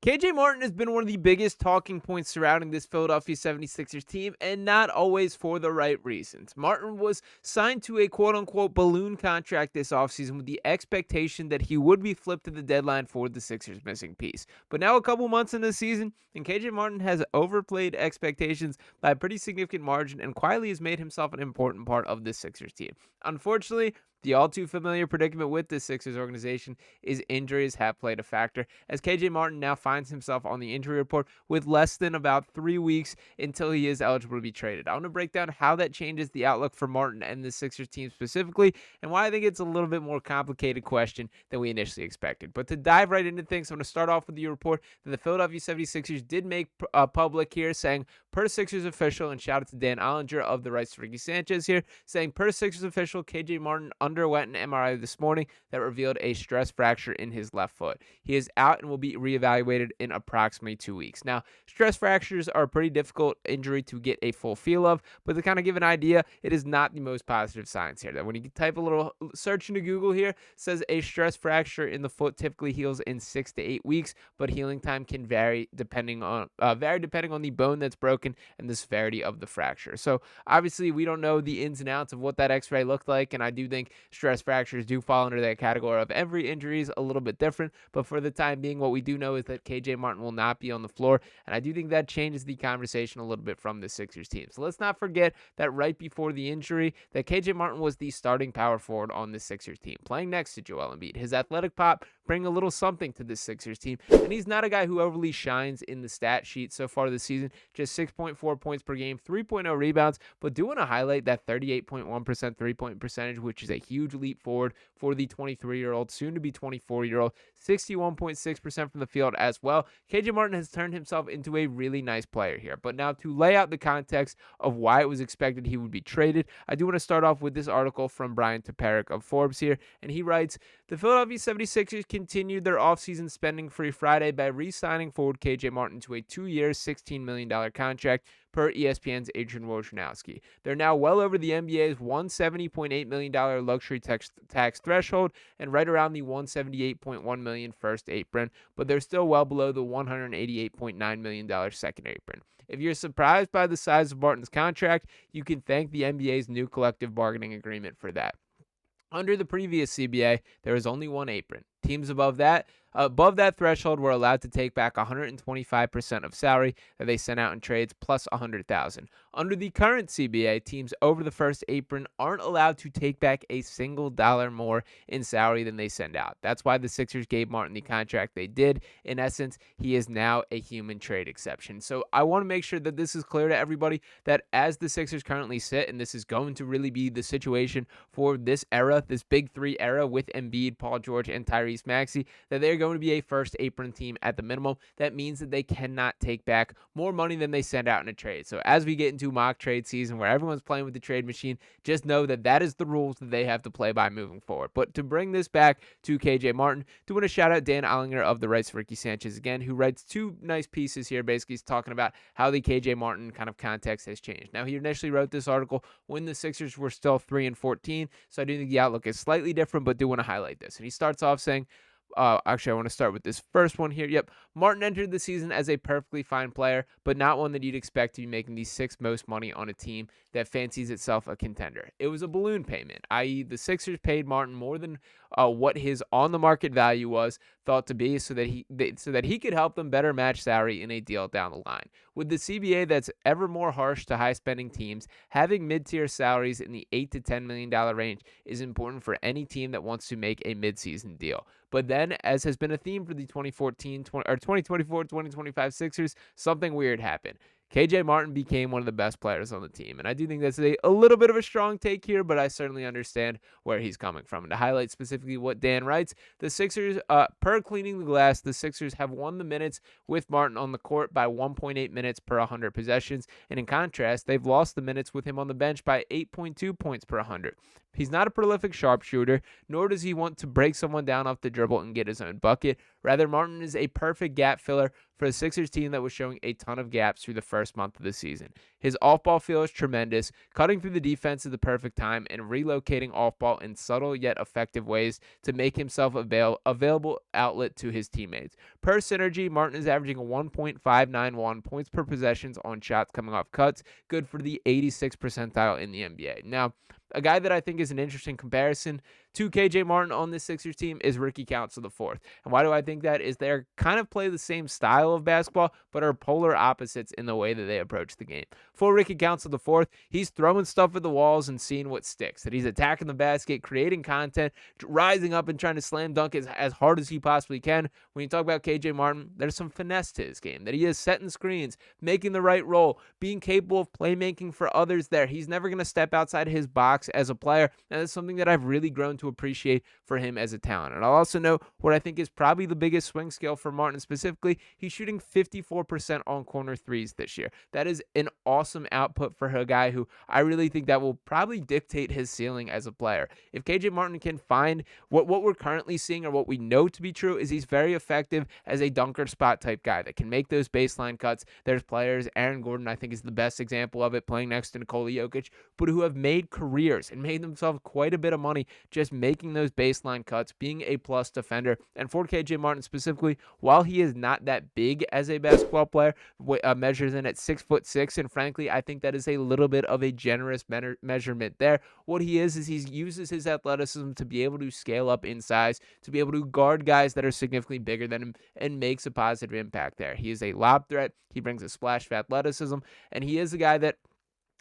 KJ Martin has been one of the biggest talking points surrounding this Philadelphia 76ers team, and not always for the right reasons. Martin was signed to a quote-unquote balloon contract this offseason with the expectation that he would be flipped to the deadline for the Sixers' missing piece. But now a couple months into the season, and KJ Martin has overplayed expectations by a pretty significant margin and quietly has made himself an important part of this Sixers team. Unfortunately, the all-too-familiar predicament with this Sixers organization is injuries have played a factor, as KJ Martin now finds himself on the injury report with less than about 3 weeks until he is eligible to be traded. I want to break down how that changes the outlook for Martin and the Sixers team specifically, and why I think it's a little bit more complicated question than we initially expected. But to dive right into things, I'm going to start off with the report that the Philadelphia 76ers did make public here, saying, per Sixers official, and shout out to Dan Ollinger of the Rights to Ricky Sanchez here, saying, per Sixers official, KJ Martin underwent an MRI this morning that revealed a stress fracture in his left foot. He is out and will be reevaluated in approximately 2 weeks. Now, stress fractures are a pretty difficult injury to get a full feel of, but to kind of give an idea, it is not the most positive signs here. That when you type a little search into Google here, it says a stress fracture in the foot typically heals in 6 to 8 weeks, but healing time can vary depending on the bone that's broken and the severity of the fracture. So obviously, we don't know the ins and outs of what that X-ray looked like, and I do think stress fractures do fall under that category of every injury is a little bit different, but for the time being, what we do know is that KJ Martin will not be on the floor, and I do think that changes the conversation a little bit from the Sixers team. So let's not forget that right before the injury, that KJ Martin was the starting power forward on the Sixers team, playing next to Joel Embiid. His athletic pop bring a little something to this Sixers team, and he's not a guy who overly shines in the stat sheet so far this season, just 6.4 points per game, 3.0 rebounds, but do want to highlight that 38.1% three-point percentage, which is a huge leap forward for the 23-year-old, soon-to-be 24-year-old, 61.6% from the field as well. KJ Martin has turned himself into a really nice player here, but now to lay out the context of why it was expected he would be traded, I do want to start off with this article from Brian Toperick of Forbes here, and he writes, the Philadelphia 76ers continued their offseason spending free Friday by re-signing forward KJ Martin to a 2-year, $16 million contract per ESPN's Adrian Wojnarowski. They're now well over the NBA's $170.8 million luxury tax threshold and right around the $178.1 million first apron, but they're still well below the $188.9 million second apron. If you're surprised by the size of Martin's contract, you can thank the NBA's new collective bargaining agreement for that. Under the previous CBA, there was only one apron. Teams above that threshold were allowed to take back 125% of salary that they sent out in trades plus $100,000. Under the current CBA, teams over the first apron aren't allowed to take back a single dollar more in salary than they send out. That's why the Sixers gave Martin the contract they did. In essence, he is now a human trade exception. So I want to make sure that this is clear to everybody that as the Sixers currently sit, and this is going to really be the situation for this era, this big three era with Embiid, Paul George, and Tyrese Maxey, that they're going to be a first apron team at the minimum. That means that they cannot take back more money than they send out in a trade. So as we get into mock trade season where everyone's playing with the trade machine, just know that that is the rules that they have to play by moving forward. But to bring this back to KJ Martin, do want to shout out Dan Ollinger of the Rights to Ricky Sanchez again, who writes two nice pieces here. Basically, he's talking about how the KJ Martin kind of context has changed. Now, he initially wrote this article when the Sixers were still 3-14, so I do think the outlook is slightly different, but do want to highlight this. And he starts off saying, actually, I want to start with this first one here. Yep. Martin entered the season as a perfectly fine player, but not one that you'd expect to be making the sixth most money on a team that fancies itself a contender. It was a balloon payment, i.e. the Sixers paid Martin more than what his on-the-market value was thought to be so that he could help them better match salary in a deal down the line. With the CBA that's ever more harsh to high-spending teams, having mid-tier salaries in the $8 to $10 million range is important for any team that wants to make a mid-season deal. But then, as has been a theme for the 2024-2025 Sixers, something weird happened. KJ Martin became one of the best players on the team. And I do think that's a little bit of a strong take here, but I certainly understand where he's coming from. And to highlight specifically what Dan writes, the Sixers, per Cleaning the Glass, the Sixers have won the minutes with Martin on the court by 1.8 minutes per 100 possessions. And in contrast, they've lost the minutes with him on the bench by 8.2 points per 100. He's not a prolific sharpshooter, nor does he want to break someone down off the dribble and get his own bucket. Rather, Martin is a perfect gap filler for a Sixers team that was showing a ton of gaps through the first month of the season. His off-ball feel is tremendous, cutting through the defense at the perfect time and relocating off-ball in subtle yet effective ways to make himself available outlet to his teammates. Per synergy, Martin is averaging a 1.591 points per possessions on shots coming off cuts, good for the 86th percentile in the NBA. Now, a guy that I think is an interesting comparison to KJ Martin on this Sixers team is Ricky Council IV. And why do I think that? Is they're kind of play the same style of basketball, but are polar opposites in the way that they approach the game. For Ricky Council IV, he's throwing stuff at the walls and seeing what sticks. That he's attacking the basket, creating content, rising up and trying to slam dunk as hard as he possibly can. When you talk about KJ Martin, there's some finesse to his game. That he is setting screens, making the right roll, being capable of playmaking for others there. He's never going to step outside his box as a player, and that's something that I've really grown to appreciate for him as a talent. And I'll also note what I think is probably the biggest swing scale for Martin specifically. He's shooting 54% on corner threes this year. That is an awesome output for a guy who I really think that will probably dictate his ceiling as a player. If KJ Martin can find what we're currently seeing, or what we know to be true, is he's very effective as a dunker spot type guy that can make those baseline cuts. There's players, Aaron Gordon I think is the best example of it, playing next to Nikola Jokic, but who have made careers and made themselves quite a bit of money just making those baseline cuts, being a plus defender. And for KJ Martin specifically, while he is not that big as a basketball player, measures in at 6'6", and frankly, I think that is a little bit of a generous measurement there. What he is he uses his athleticism to be able to scale up in size, to be able to guard guys that are significantly bigger than him, and makes a positive impact there. He is a lob threat. He brings a splash of athleticism, and he is a guy that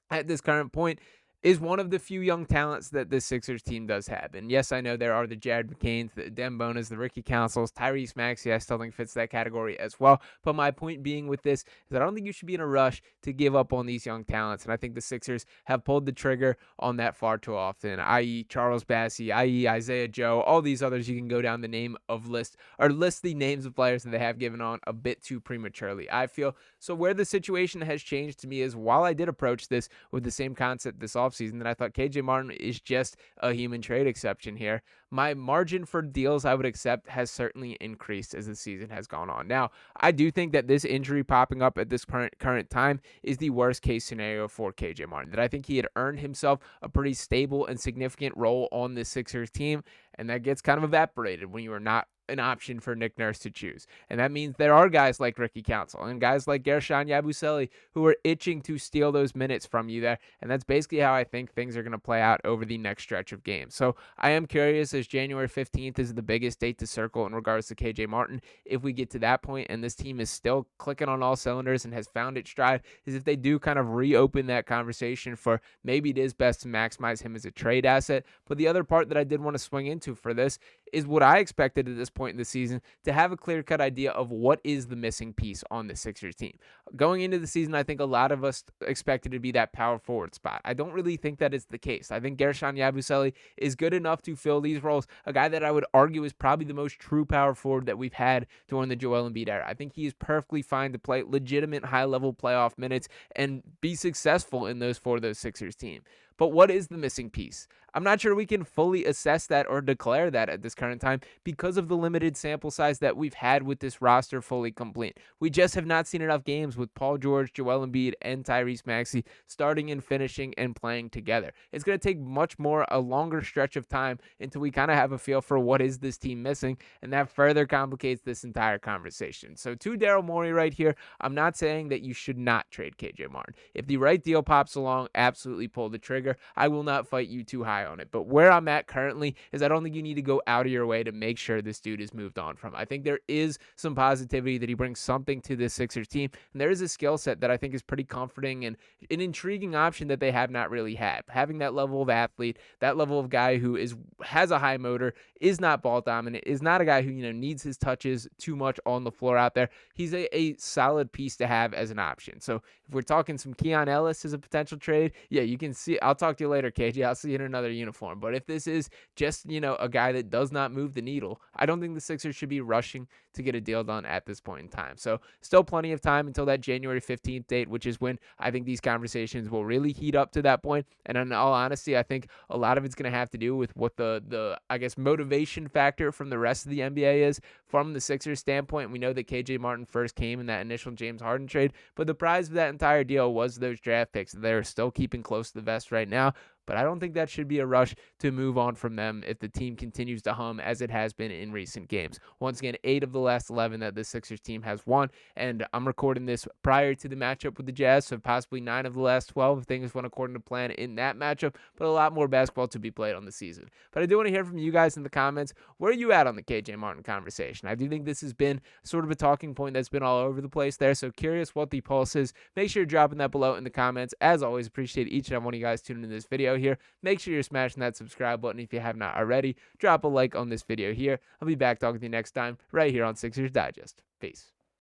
at this current point is one of the few young talents that this Sixers team does have. And yes, I know there are the Jared McCains, the Dembonas, the Ricky Councils, Tyrese Maxey, I still think fits that category as well. But my point being with this is that I don't think you should be in a rush to give up on these young talents. And I think the Sixers have pulled the trigger on that far too often, i.e. Charles Bassey, i.e. Isaiah Joe, all these others you can go down the name of list, or list the names of players that they have given on a bit too prematurely, I feel. So where the situation has changed to me is, while I did approach this with the same concept this offseason, that I thought KJ Martin is just a human trade exception here, my margin for deals I would accept has certainly increased as the season has gone on. Now, I do think that this injury popping up at this current time is the worst case scenario for KJ Martin, that I think he had earned himself a pretty stable and significant role on this Sixers team, and that gets kind of evaporated when you are not an option for Nick Nurse to choose. And that means there are guys like Ricky Council and guys like Gershon Yabusele who are itching to steal those minutes from you there. And that's basically how I think things are going to play out over the next stretch of games. So I am curious, as January 15th is the biggest date to circle in regards to KJ Martin. If we get to that point and this team is still clicking on all cylinders and has found its stride, is if they do kind of reopen that conversation for maybe it is best to maximize him as a trade asset. But the other part that I did want to swing into for this is what I expected at this point in the season, to have a clear-cut idea of what is the missing piece on the Sixers team. Going into the season, I think a lot of us expected to be that power forward spot. I don't really think that is the case. I think Gershon Yabusele is good enough to fill these roles, a guy that I would argue is probably the most true power forward that we've had during the Joel Embiid era. I think he is perfectly fine to play legitimate high-level playoff minutes and be successful in those for those Sixers team. But what is the missing piece? I'm not sure we can fully assess that or declare that at this current time because of the limited sample size that we've had with this roster fully complete. We just have not seen enough games with Paul George, Joel Embiid, and Tyrese Maxey starting and finishing and playing together. It's going to take a longer stretch of time until we kind of have a feel for what is this team missing, and that further complicates this entire conversation. So to Daryl Morey right here, I'm not saying that you should not trade KJ Martin. If the right deal pops along, absolutely pull the trigger. I will not fight you too high on it. But where I'm at currently is I don't think you need to go out of your way to make sure this dude is moved on from. I think there is some positivity that he brings something to this Sixers team, and there is a skill set that I think is pretty comforting and an intriguing option that they have not really had. Having that level of athlete, that level of guy who has a high motor, is not ball dominant, is not a guy who needs his touches too much on the floor out there. He's a solid piece to have as an option. So if we're talking some Keon Ellis as a potential trade, yeah, you can see. I'll talk to you later, KJ. I'll see you in another uniform. But if this is just, a guy that does not move the needle, I don't think the Sixers should be rushing to get a deal done at this point in time. So still plenty of time until that January 15th date, which is when I think these conversations will really heat up to that point. And in all honesty, I think a lot of it's going to have to do with what the I guess motivation factor from the rest of the NBA is from the Sixers standpoint. We know that KJ Martin first came in that initial James Harden trade, but the prize of that entire deal was those draft picks. They're still keeping close to the vest right now. But I don't think that should be a rush to move on from them if the team continues to hum as it has been in recent games. Once again, 8 of the last 11 that the Sixers team has won, and I'm recording this prior to the matchup with the Jazz, so possibly 9 of the last 12 if things went according to plan in that matchup, but a lot more basketball to be played on the season. But I do want to hear from you guys in the comments. Where are you at on the KJ Martin conversation? I do think this has been sort of a talking point that's been all over the place there, so curious what the pulse is. Make sure you're dropping that below in the comments. As always, appreciate each and every one of you guys tuning in this video here. Make sure you're smashing that subscribe button if you have not already. Drop a like on this video here. I'll be back talking to you next time right here on Sixers Digest. Peace.